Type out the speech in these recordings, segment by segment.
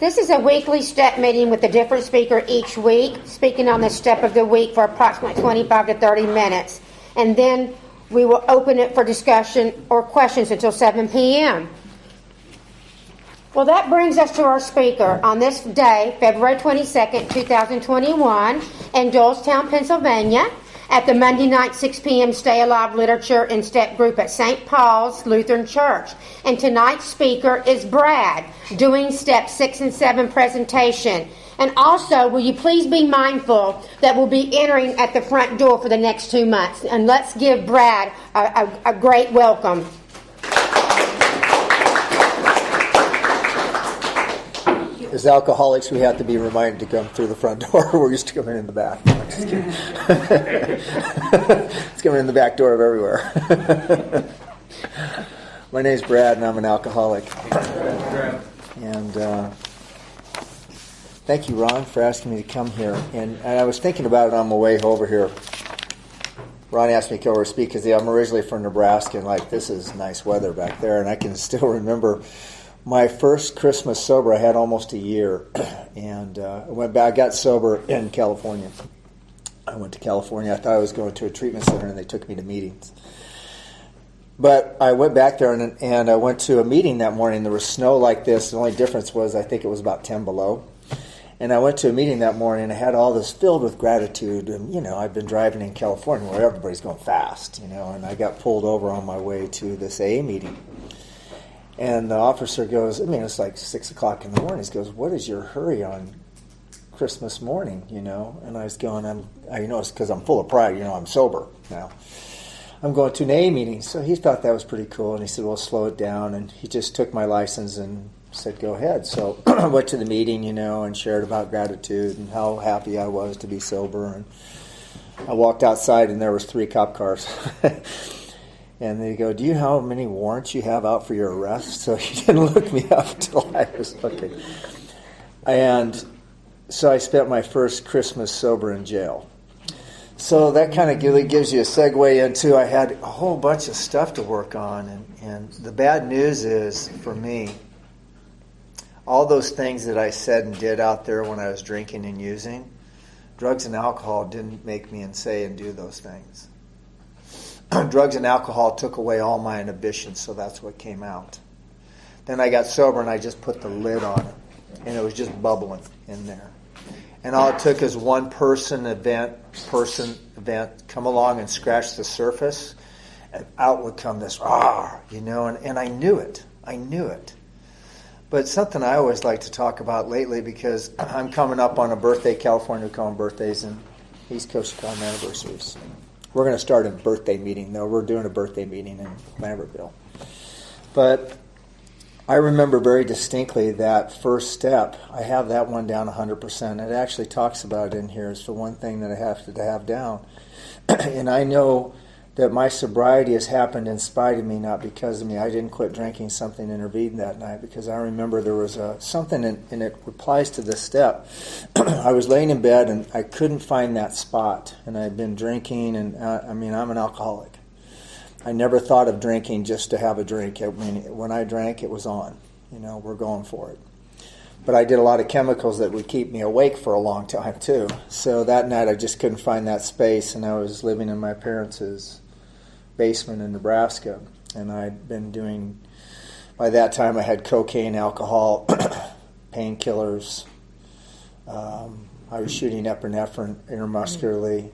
This is a weekly step meeting with a different speaker each week, speaking on the step of the week for approximately 25 to 30 minutes. And then we will open it for discussion or questions until 7 p.m. Well, that brings us to our speaker on this day, February 22nd, 2021, in Doylestown, Pennsylvania, at the Monday night 6 p.m. Stay Alive Literature and Step Group at St. Paul's Lutheran Church. And tonight's speaker is Brad, doing Step 6 and 7 presentation. And also, will you please be mindful that we'll be entering at the front door for the next 2 months. And let's give Brad a great welcome. As alcoholics, we have to be reminded to come through the front door. We're used to coming in the back. No, just kidding. It's coming in the back door of everywhere. My name's Brad, and I'm an alcoholic. And thank you, Ron, for asking me to come here. And I was thinking about it on my way over here. Ron asked me to come over and speak because I'm originally from Nebraska, and this is nice weather back there. And I can still remember my first Christmas sober. I had almost a year, and I went back. I got sober in California. I went to California. I thought I was going to a treatment center, and they took me to meetings. But I went back there, and I went to a meeting that morning. There was snow like this. The only difference was I think it was about 10 below. And I went to a meeting that morning, and I had all this filled with gratitude. And, I've been driving in California where everybody's going fast, and I got pulled over on my way to this AA meeting. And the officer goes, it's like 6 o'clock in the morning. He goes, "What is your hurry on Christmas morning?" And I was going, it's because I'm full of pride. I'm sober now. I'm going to an AA meeting. So he thought that was pretty cool. And he said, "Well, slow it down." And he just took my license and said, "Go ahead." So I went to the meeting, and shared about gratitude and how happy I was to be sober. And I walked outside, and there was 3 cop cars. And they go, "Do you know how many warrants you have out for your arrest?" So he didn't look me up until I was looking. And so I spent my first Christmas sober in jail. So that kind of really gives you a segue into I had a whole bunch of stuff to work on. And the bad news is, for me, all those things that I said and did out there when I was drinking and using, drugs and alcohol didn't make me say and do those things. Drugs and alcohol took away all my inhibitions, so that's what came out. Then I got sober, and I just put the lid on it, and it was just bubbling in there. And all it took is one person event come along and scratch the surface, and out would come this, and I knew it. But it's something I always like to talk about lately because I'm coming up on a birthday. California, we call them birthdays, and East Coast call them anniversaries. We're going to start a birthday meeting, though. We're doing a birthday meeting in Lambertville. But I remember very distinctly that first step. I have that one down 100%. It actually talks about it in here. It's the one thing that I have to have down. And I know that my sobriety has happened in spite of me, not because of me. I didn't quit drinking. Something intervened that night because I remember there was something, and it applies to this step. I was laying in bed, and I couldn't find that spot. And I'd been drinking, and I'm an alcoholic. I never thought of drinking just to have a drink. When I drank, it was on. We're going for it. But I did a lot of chemicals that would keep me awake for a long time, too. So that night, I just couldn't find that space, and I was living in my parents' basement in Nebraska. And I'd been doing, by that time, I had cocaine, alcohol, painkillers. I was shooting epinephrine intramuscularly.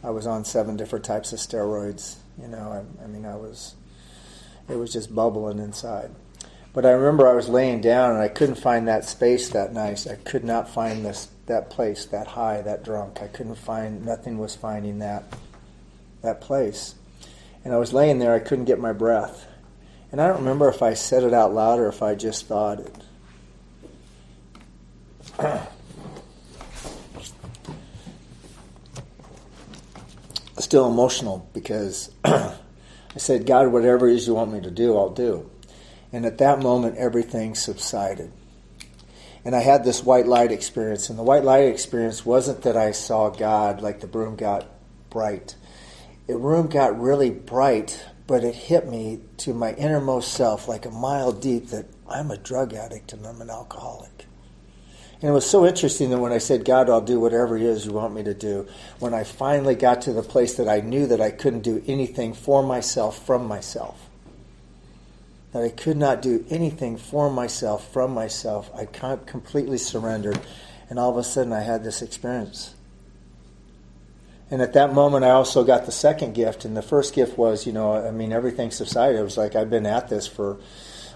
I was on 7 different types of steroids. It was just bubbling inside. But I remember I was laying down, and I couldn't find that space that night. I could not find that place, that high, that drunk. Nothing was finding that place. And I was laying there, I couldn't get my breath. And I don't remember if I said it out loud or if I just thought it. Still emotional because I said, "God, whatever it is you want me to do, I'll do." And at that moment, everything subsided. And I had this white light experience. And the white light experience wasn't that I saw God like the room got bright. The room got really bright, but it hit me to my innermost self like a mile deep that I'm a drug addict and I'm an alcoholic. And it was so interesting that when I said, God, I'll do whatever it is you want me to do, when I finally got to the place that I knew that I couldn't do anything for myself from myself, that I could not do anything for myself from myself, I completely surrendered. And all of a sudden I had this experience. And at that moment I also got the second gift. And the first gift was, everything subsided. It was like I've been at this for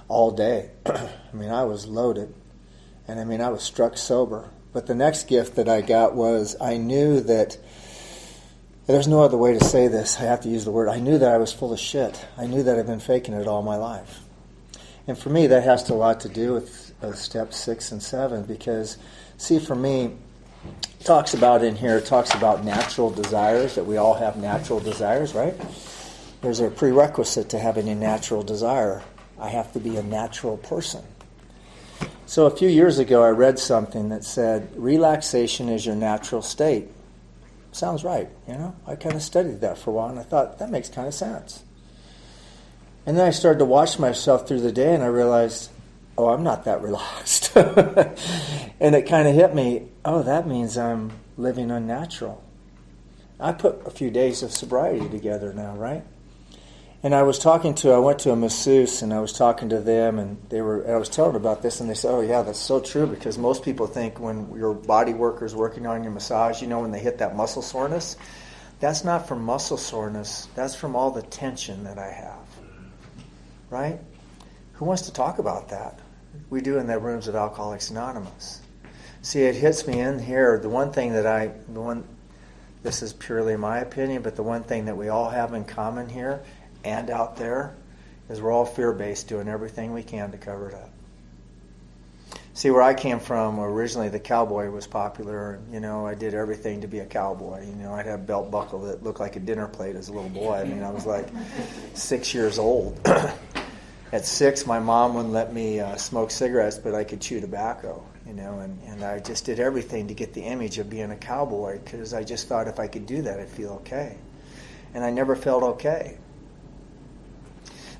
all day. I was loaded. And I was struck sober. But the next gift that I got was I knew that, there's no other way to say this, I have to use the word, I knew that I was full of shit. I knew that I've been faking it all my life. And for me, that has a lot to do with steps 6 and 7, because, see, for me, it talks about natural desires, that we all have natural desires, right? There's a prerequisite to having a natural desire. I have to be a natural person. So a few years ago, I read something that said, relaxation is your natural state. Sounds right, I kind of studied that for a while, and I thought, that makes kind of sense. And then I started to watch myself through the day, and I realized, oh, I'm not that relaxed. And it kind of hit me, oh, that means I'm living unnatural. I put a few days of sobriety together now, right? And I went to a masseuse, and I was talking to them, and I was telling them about this, and they said, oh yeah, that's so true, because most people think when your body worker is working on your massage, when they hit that muscle soreness, that's not from muscle soreness, that's from all the tension that I have. Right? Who wants to talk about that? We do in the rooms of Alcoholics Anonymous. See, it hits me in here. This is purely my opinion, but the one thing that we all have in common here and out there is we're all fear-based, doing everything we can to cover it up. See, where I came from, originally the cowboy was popular. I did everything to be a cowboy. I'd have a belt buckle that looked like a dinner plate as a little boy. I was like 6 years old. At 6, my mom wouldn't let me smoke cigarettes, but I could chew tobacco, and I just did everything to get the image of being a cowboy, because I just thought if I could do that, I'd feel okay. And I never felt okay.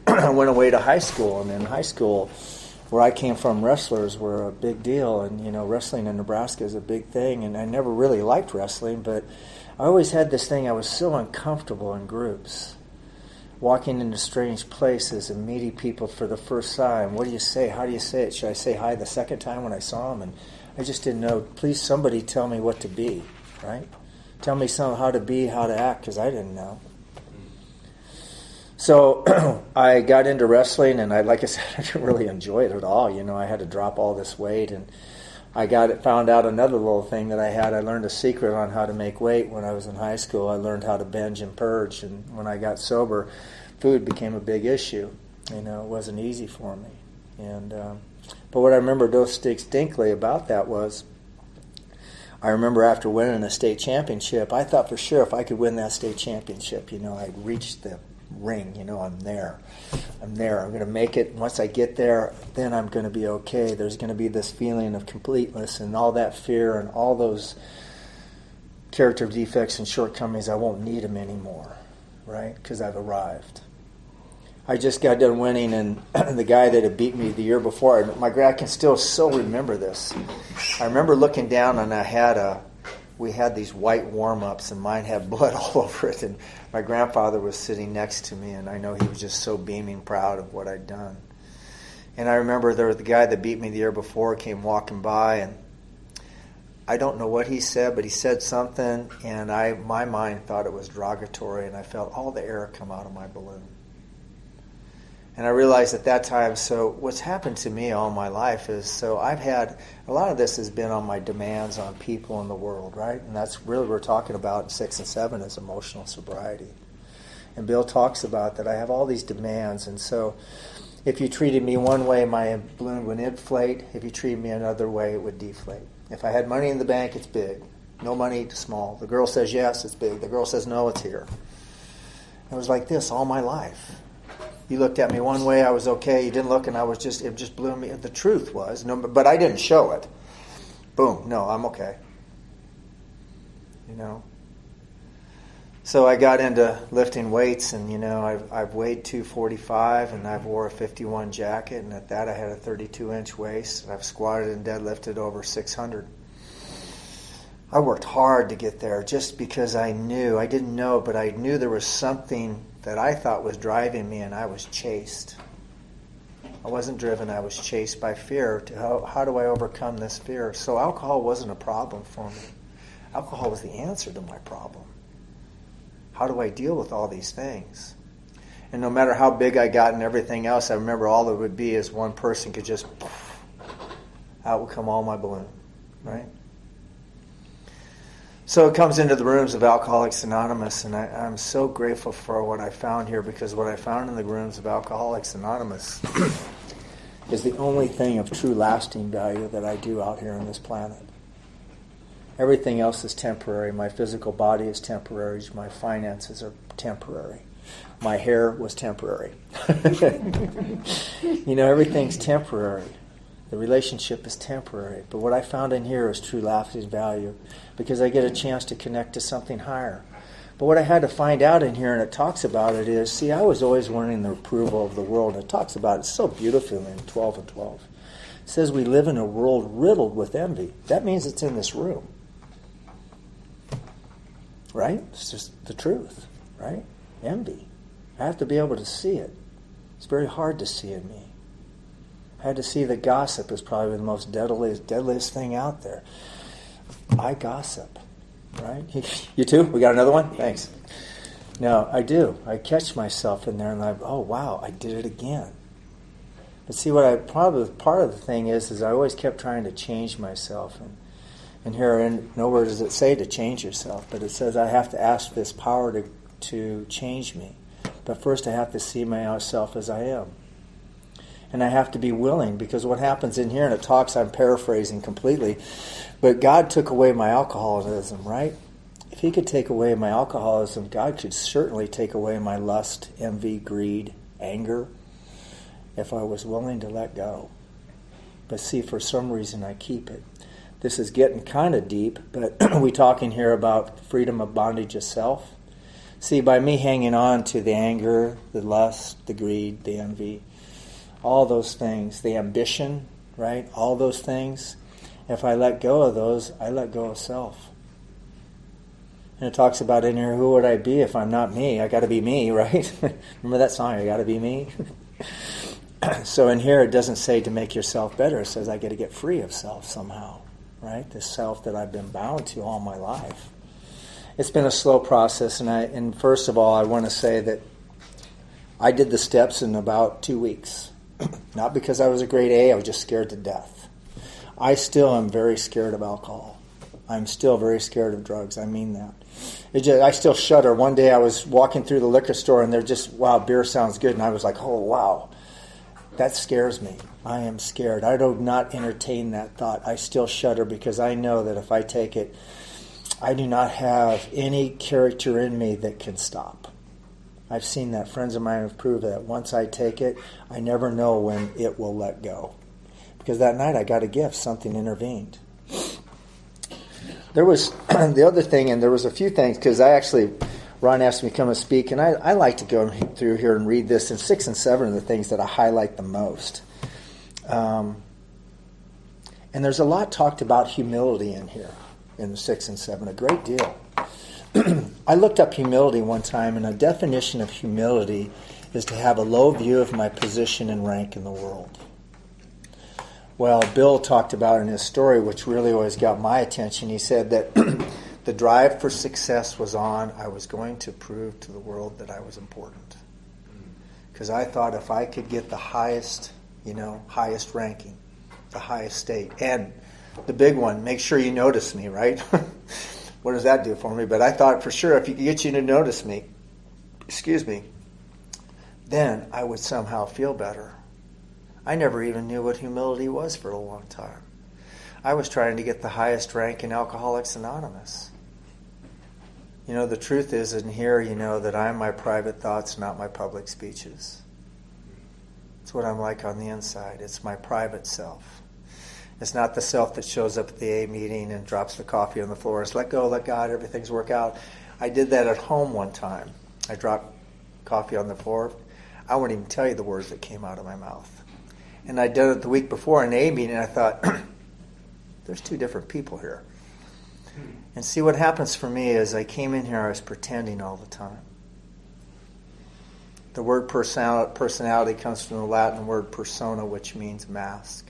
I went away to high school, and in high school, where I came from, wrestlers were a big deal, and wrestling in Nebraska is a big thing, and I never really liked wrestling, but I always had this thing, I was so uncomfortable in groups, walking into strange places and meeting people for the first time. What do you say? How do you say it? Should I say hi the second time when I saw them? And I just didn't know. Please, somebody tell me what to be, right? Tell me how to be, how to act, because I didn't know. So I got into wrestling, and like I said, I didn't really enjoy it at all. I had to drop all this weight, and I found out another little thing that I had. I learned a secret on how to make weight when I was in high school. I learned how to binge and purge, and when I got sober, food became a big issue. It wasn't easy for me. But what I remember distinctly about that was, I remember after winning a state championship, I thought for sure if I could win that state championship, I'd reach the ring, I'm there. I'm going to make it. Once I get there, then I'm going to be okay. There's going to be this feeling of completeness, and all that fear and all those character defects and shortcomings, I won't need them anymore, right? Because I've arrived. I just got done winning, and the guy that had beat me the year before, I can still so remember this. I remember looking down, and we had these white warm-ups, and mine had blood all over it, and my grandfather was sitting next to me, and I know he was just so beaming proud of what I'd done. And I remember the guy that beat me the year before came walking by, and I don't know what he said, but he said something, and my mind thought it was derogatory, and I felt all the air come out of my balloon. And I realized at that time, so what's happened to me all my life is, so I've had, a lot of this has been on my demands on people in the world, right? And that's really what we're talking about in 6 and 7 is emotional sobriety. And Bill talks about that I have all these demands, and so if you treated me one way, my balloon would inflate. If you treated me another way, it would deflate. If I had money in the bank, it's big. No money, it's small. The girl says yes, it's big. The girl says no, it's here. It was like this all my life. You looked at me one way, I was okay. You didn't look, and it just blew me. The truth was, no, but I didn't show it. Boom, no, I'm okay. So I got into lifting weights, and I've weighed 245, and I've wore a 51 jacket, and at that I had a 32-inch waist, and I've squatted and deadlifted over 600. I worked hard to get there just because I didn't know, but I knew there was something that I thought was driving me, and I was chased. I wasn't driven, I was chased by fear. How do I overcome this fear? So alcohol wasn't a problem for me. Alcohol was the answer to my problem. How do I deal with all these things? And no matter how big I got and everything else, I remember all it would be is one person could just, out would come all my balloon, right? So it comes into the rooms of Alcoholics Anonymous, and I'm so grateful for what I found here, because what I found in the rooms of Alcoholics Anonymous is the only thing of true lasting value that I do out here on this planet. Everything else is temporary. My physical body is temporary. My finances are temporary. My hair was temporary. Everything's temporary. The relationship is temporary. But what I found in here is true lasting value, because I get a chance to connect to something higher. But what I had to find out in here, and it talks about it, is, see, I was always wanting the approval of the world. It talks about it so beautifully in 12 and 12. It says we live in a world riddled with envy. That means it's in this room. Right? It's just the truth, right? Envy. I have to be able to see it. It's very hard to see in me. I had to see that gossip is probably the most deadliest thing out there. I gossip, right? You too? We got another one? Thanks. No, I do. I catch myself in there and oh wow, I did it again. But see, part of the thing is I always kept trying to change myself. And here, nowhere does it say to change yourself, but it says I have to ask this power to change me. But first I have to see myself as I am. And I have to be willing, because what happens in here, and it talks, I'm paraphrasing completely, but God took away my alcoholism, right? If he could take away my alcoholism, God could certainly take away my lust, envy, greed, anger, if I was willing to let go. But see, for some reason I keep it. This is getting kind of deep, but we talking here about freedom of bondage of self. See, by me hanging on to the anger, the lust, the greed, the envy, all those things, the ambition, right? All those things, if I let go of those, I let go of self. And it talks about in here, who would I be if I'm not me? I got to be me, right? Remember that song, I got to be me? So in here, it doesn't say to make yourself better. It says I got to get free of self somehow. Right? This self that I've been bound to all my life. It's been a slow process, and first of all, I want to say that I did the steps in about 2 weeks. Not because I was a grade A, I was just scared to death. I still am very scared of alcohol. I'm still very scared of drugs. I mean that. I still shudder. One day I was walking through the liquor store, and they're just, wow, beer sounds good, and I was like, oh, wow. That scares me. I am scared. I do not entertain that thought. I still shudder because I know that if I take it, I do not have any character in me that can stop. I've seen that. Friends of mine have proved that. Once I take it, I never know when it will let go. Because that night I got a gift. Something intervened. There was the other thing, and there was a few things, because Ron asked me to come and speak, and I like to go through here and read this, and 6 and 7 are the things that I highlight the most. And there's a lot talked about humility in here, in 6 and 7, a great deal. I looked up humility one time, and a definition of humility is to have a low view of my position and rank in the world. Well, Bill talked about in his story, which really always got my attention, he said that the drive for success was on. I was going to prove to the world that I was important. Because I thought if I could get the highest ranking, the highest state, and the big one, make sure you notice me, right? What does that do for me? But I thought for sure if you could get you to notice me, then I would somehow feel better. I never even knew what humility was for a long time. I was trying to get the highest rank in Alcoholics Anonymous. The truth is in here, that I'm my private thoughts, not my public speeches. It's what I'm like on the inside. It's my private self. It's not the self that shows up at the A meeting and drops the coffee on the floor. It's let go, let God, everything's work out. I did that at home one time. I dropped coffee on the floor. I won't even tell you the words that came out of my mouth. And I did it the week before in A meeting, and I thought, there's two different people here. And see, what happens for me is I came in here, I was pretending all the time. The word personality comes from the Latin word persona, which means mask.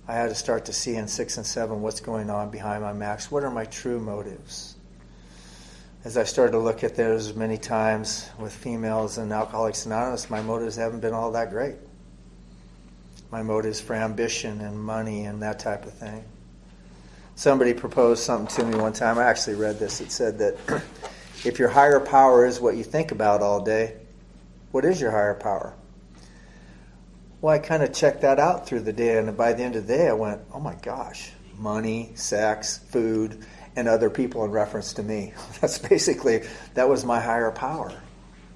I had to start to see in 6 and 7 what's going on behind my mask. What are my true motives? As I started to look at those many times with females and Alcoholics Anonymous, my motives haven't been all that great. My motives for ambition and money and that type of thing. Somebody proposed something to me one time. I actually read this. It said that if your higher power is what you think about all day, what is your higher power? Well, I kind of checked that out through the day, and by the end of the day, I went, oh my gosh, money, sex, food, and other people in reference to me. That was my higher power,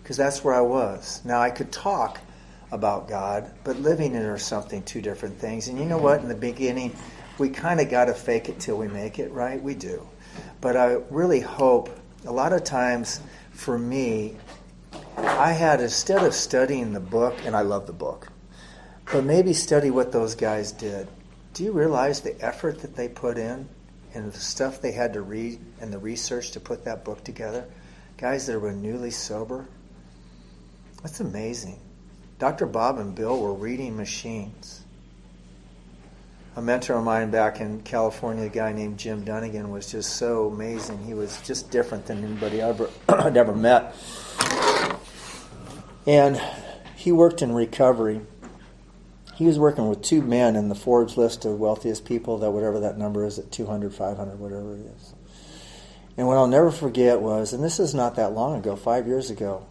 because that's where I was. Now, I could talk about God, but living it are something, two different things. And you know what? In the beginning, we kind of got to fake it till we make it, right? We do. But I really hope, a lot of times for me, I had, instead of studying the book, and I love the book, but maybe study what those guys did. Do you realize the effort that they put in and the stuff they had to read and the research to put that book together? Guys that were newly sober. That's amazing. Dr. Bob and Bill were reading machines. A mentor of mine back in California, a guy named Jim Dunnigan, was just so amazing. He was just different than anybody I'd ever met. And he worked in recovery. He was working with two men in the Forbes list of wealthiest people, that whatever that number is, at 200, 500, whatever it is. And what I'll never forget was, and this is not that long ago, 5 years ago,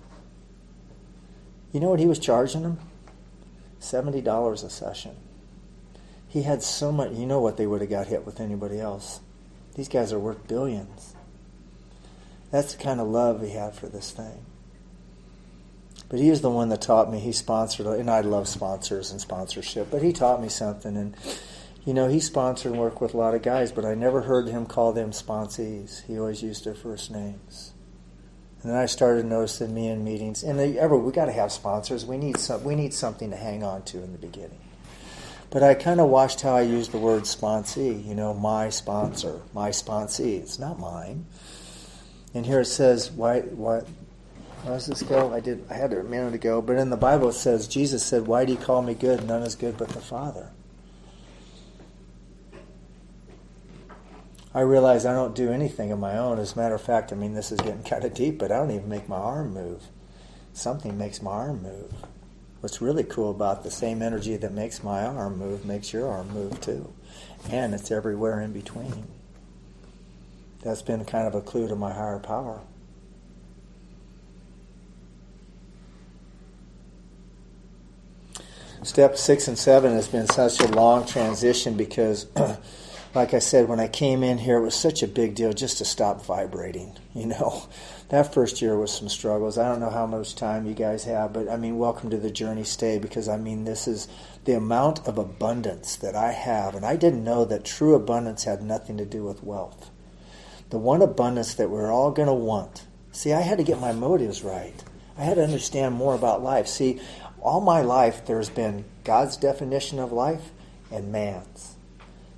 you know what he was charging them? $70 a session. He had so much, you know what they would have got hit with anybody else. These guys are worth billions. That's the kind of love he had for this thing. But he was the one that taught me. He sponsored, and I love sponsors and sponsorship, but he taught me something. And, you know, he sponsored and worked with a lot of guys, but I never heard him call them sponsees. He always used their first names. And then I started noticing me in meetings, and we got to have sponsors. We need something to hang on to in the beginning. But I kind of watched how I used the word sponsee. You know, my sponsor, my sponsee. It's not mine. And here it says, why does this go? I had it a minute ago, but in the Bible it says, Jesus said, why do you call me good? None is good but the Father. I realize I don't do anything of my own. As a matter of fact, I mean, this is getting kind of deep, but I don't even make my arm move. Something makes my arm move. What's really cool about the same energy that makes my arm move makes your arm move too. And it's everywhere in between. That's been kind of a clue to my higher power. Step 6 and 7 has been such a long transition because, like I said, when I came in here, it was such a big deal just to stop vibrating. You know, that first year was some struggles. I don't know how much time you guys have, but I mean, welcome to the journey. Stay, because I mean, this is the amount of abundance that I have, and I didn't know that true abundance had nothing to do with wealth. The one abundance that we're all going to want. See, I had to get my motives right. I had to understand more about life. See, all my life there's been God's definition of life and man's.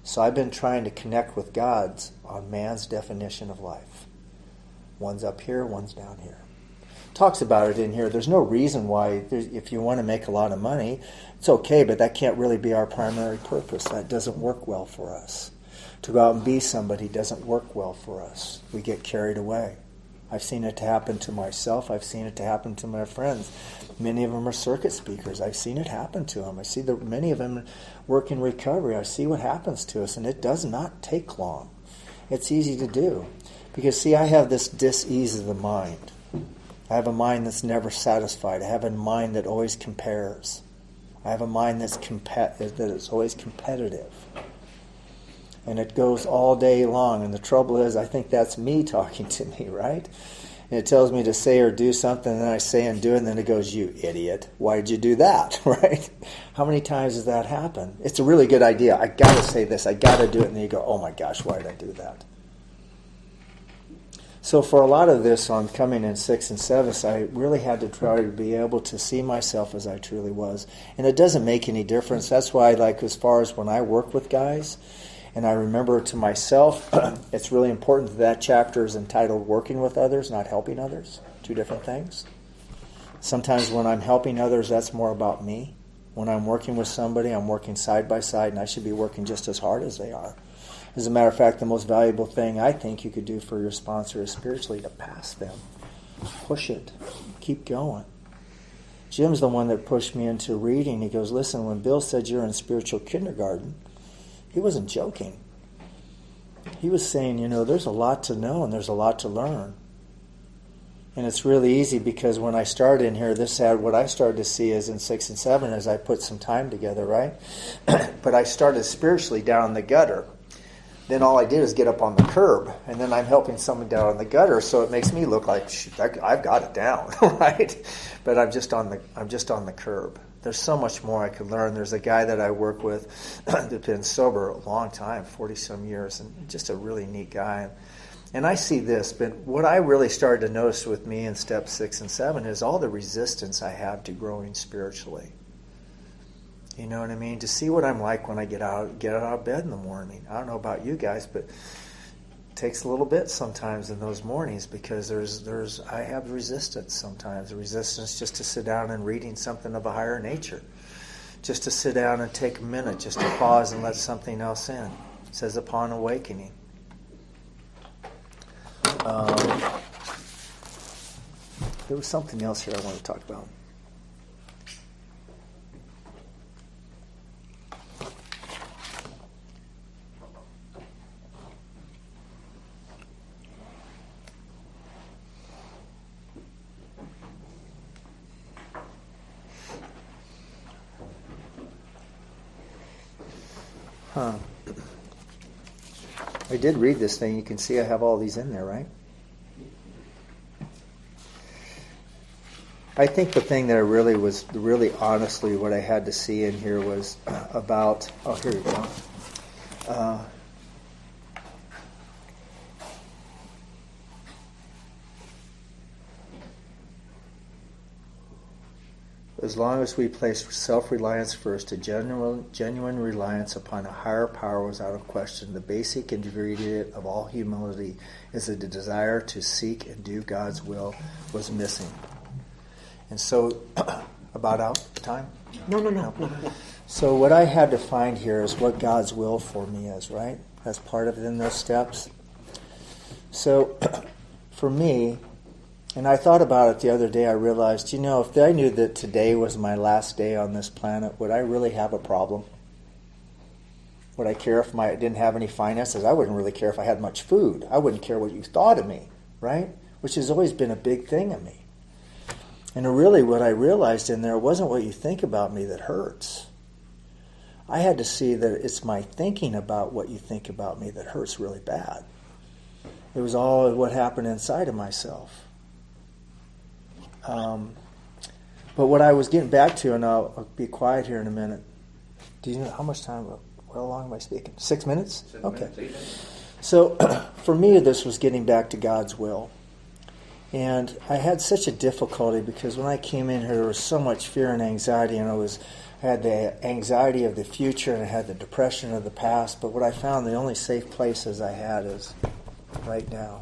So I've been trying to connect with God's on man's definition of life. One's up here, one's down here. Talks about it in here. There's no reason why, if you want to make a lot of money, it's okay, but that can't really be our primary purpose. That doesn't work well for us. To go out and be somebody doesn't work well for us. We get carried away. I've seen it happen to myself. I've seen it to happen to my friends. Many of them are circuit speakers. I've seen it happen to them. I see many of them work in recovery. I see what happens to us, and it does not take long. It's easy to do. Because, see, I have this dis-ease of the mind. I have a mind that's never satisfied. I have a mind that always compares. I have a mind that is always competitive. And it goes all day long. And the trouble is, I think that's me talking to me, right? And it tells me to say or do something, and then I say and do it, and then it goes, you idiot. Why did you do that, right? How many times does that happen? It's a really good idea. I got to say this. I got to do it. And then you go, oh my gosh, why did I do that? So for a lot of this on coming in 6 and 7, so I really had to try to be able to see myself as I truly was. And it doesn't make any difference. That's why, like, as far as when I work with guys, and I remember to myself, it's really important that chapter is entitled Working with Others, not Helping Others. Two different things. Sometimes when I'm helping others, that's more about me. When I'm working with somebody, I'm working side by side, and I should be working just as hard as they are. As a matter of fact, the most valuable thing I think you could do for your sponsor is spiritually to pass them. Push it. Keep going. Jim's the one that pushed me into reading. He goes, listen, when Bill said you're in spiritual kindergarten, he wasn't joking. He was saying, there's a lot to know and there's a lot to learn. And it's really easy because when I started in here, what I started to see is in 6 and 7 as I put some time together, right? But I started spiritually down in the gutter. Then all I did is get up on the curb, and then I'm helping someone down in the gutter, so it makes me look like I've got it down, right? But I'm just on the curb. There's so much more I could learn. There's a guy that I work with that's been sober a long time, 40-some years, and just a really neat guy. And I see this, but what I really started to notice with me in step 6 and 7 is all the resistance I have to growing spiritually. You know what I mean? To see what I'm like when I get out of bed in the morning. I don't know about you guys, but it takes a little bit sometimes in those mornings because I have resistance sometimes. Resistance just to sit down and reading something of a higher nature. Just to sit down and take a minute, just to pause and let something else in. It says upon awakening. There was something else here I want to talk about. I did read this thing. You can see I have all these in there, right? I think the thing that I really honestly what I had to see in here was about, here we go. As long as we place self-reliance first, a genuine reliance upon a higher power was out of question. The basic ingredient of all humility is that the desire to seek and do God's will was missing. And so, about out time? No. So what I had to find here is what God's will for me is, right? That's part of it in those steps. So, for me, and I thought about it the other day, I realized, if I knew that today was my last day on this planet, would I really have a problem? Would I care if I didn't have any finances? I wouldn't really care if I had much food. I wouldn't care what you thought of me, right? Which has always been a big thing in me. And really what I realized in there wasn't what you think about me that hurts. I had to see that it's my thinking about what you think about me that hurts really bad. It was all what happened inside of myself. But what I was getting back to, and I'll be quiet here in a minute. Do you know how much time, how long am I speaking? 6 minutes? 6 Okay. minutes. So for me, this was getting back to God's will. And I had such a difficulty because when I came in here, there was so much fear and anxiety, and I had the anxiety of the future and I had the depression of the past. But what I found, the only safe places I had is right now.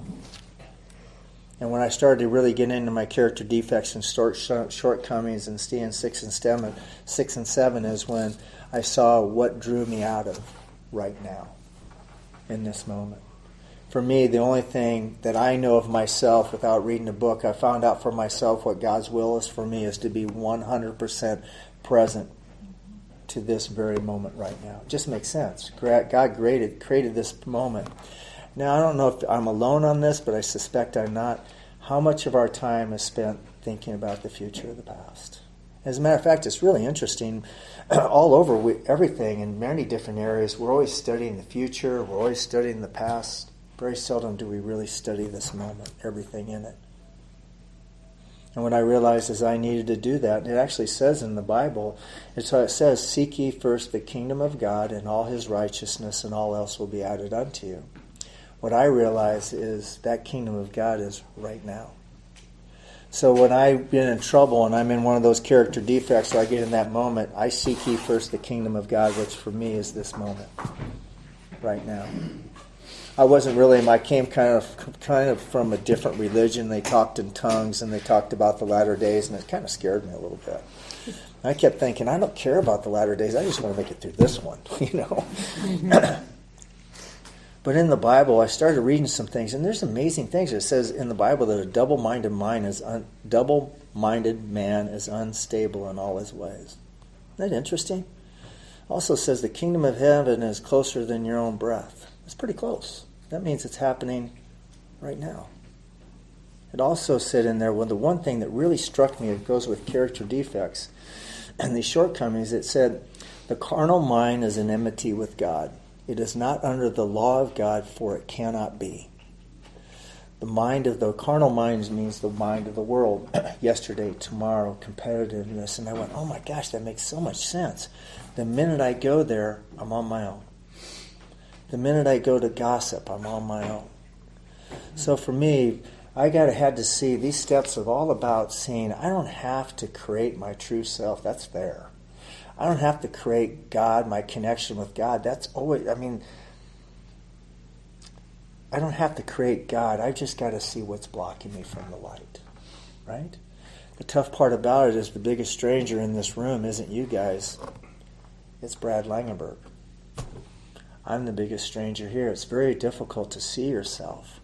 And when I started to really get into my character defects and shortcomings and seeing 6 and 7 is when I saw what drew me out of right now in this moment. For me, the only thing that I know of myself without reading a book, I found out for myself what God's will is for me is to be 100% present to this very moment right now. It just makes sense. God created this moment. Now, I don't know if I'm alone on this, but I suspect I'm not. How much of our time is spent thinking about the future or the past? As a matter of fact, it's really interesting. All over everything in many different areas, we're always studying the future. We're always studying the past. Very seldom do we really study this moment, everything in it. And what I realized is I needed to do that. It actually says in the Bible, it says, "Seek ye first the kingdom of God and all his righteousness, and all else will be added unto you." what I realize is that kingdom of God is right now. So when I've been in trouble and I'm in one of those character defects, or I get in that moment, I seek ye first the kingdom of God, which for me is this moment, right now. I wasn't really, I came kind of from a different religion. They talked in tongues and they talked about the latter days, and it kind of scared me a little bit. I kept thinking, I don't care about the latter days. I just want to make it through this one, But in the Bible, I started reading some things, and there's amazing things. It says in the Bible that a double-minded man is unstable in all his ways. Isn't that interesting? Also says the kingdom of heaven is closer than your own breath. It's pretty close. That means it's happening right now. It also said in there, well, the one thing that really struck me, it goes with character defects and these shortcomings, it said, the carnal mind is in enmity with God. It is not under the law of God, for it cannot be. The carnal mind means the mind of the world. Yesterday, tomorrow, competitiveness. And I went, oh my gosh, that makes so much sense. The minute I go there, I'm on my own. The minute I go to gossip, I'm on my own. So for me, I had to see, these steps are all about seeing, I don't have to create my true self. That's there. I don't have to create God, my connection with God. That's always, I don't have to create God. I just got to see what's blocking me from the light. Right? The tough part about it is the biggest stranger in this room isn't you guys. It's Brad Langenberg. I'm the biggest stranger here. It's very difficult to see yourself.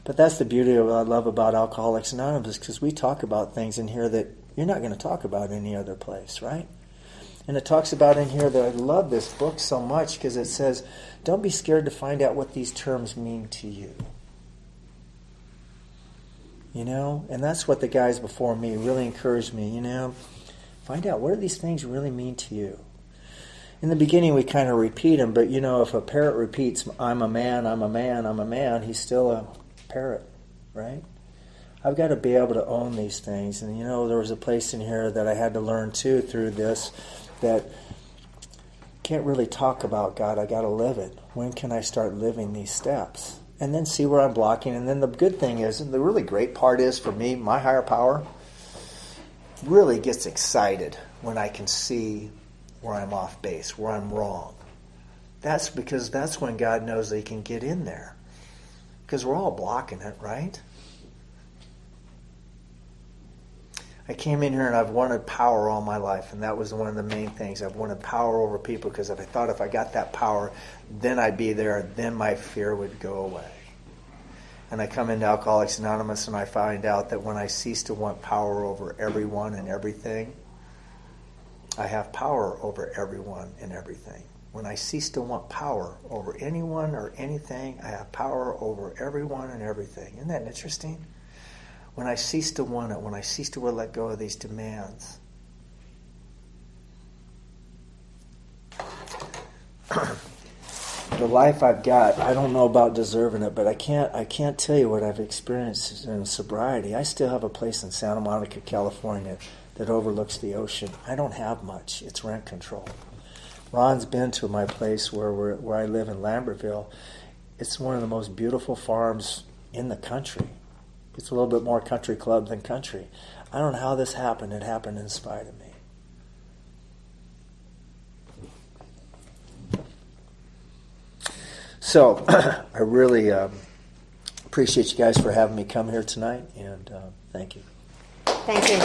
But that's the beauty of what I love about Alcoholics Anonymous, because we talk about things in here that you're not going to talk about any other place, right? And it talks about in here that I love this book so much because it says, don't be scared to find out what these terms mean to you. And that's what the guys before me really encouraged me, find out what do these things really mean to you. In the beginning we kind of repeat them, but if a parrot repeats, I'm a man, I'm a man, I'm a man, he's still a parrot, right? I've got to be able to own these things. And there was a place in here that I had to learn too through this, that can't really talk about God. I got to live it. When can I start living these steps? And then see where I'm blocking. And then the good thing is, and the really great part is for me, my higher power really gets excited when I can see where I'm off base, where I'm wrong. That's because that's when God knows that He can get in there. Because we're all blocking it, right? I came in here and I've wanted power all my life, and that was one of the main things. I've wanted power over people because I thought if I got that power, then I'd be there, then my fear would go away. And I come into Alcoholics Anonymous and I find out that when I cease to want power over everyone and everything, I have power over everyone and everything. When I cease to want power over anyone or anything, I have power over everyone and everything. Isn't that interesting? When I cease to want it, when I cease to let go of these demands, the life I've got, I don't know about deserving it, but I can't tell you what I've experienced in sobriety. I still have a place in Santa Monica, California that overlooks the ocean. I don't have much. It's rent control. Ron's been to my place where I live in Lambertville. It's one of the most beautiful farms in the country. It's a little bit more country club than country. I don't know how this happened. It happened in spite of me. So, I really appreciate you guys for having me come here tonight, and thank you. Thank you.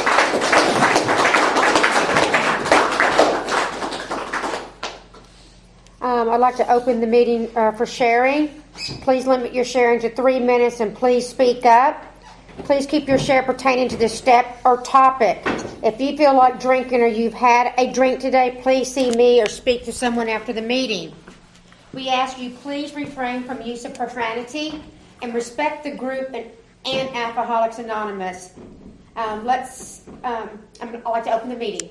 I'd like to open the meeting for sharing. Please limit your sharing to 3 minutes, and please speak up. Please keep your share pertaining to the step or topic. If you feel like drinking or you've had a drink today, please see me or speak to someone after the meeting. We ask you please refrain from use of profanity and respect the group and Alcoholics Anonymous. I'd like to open the meeting.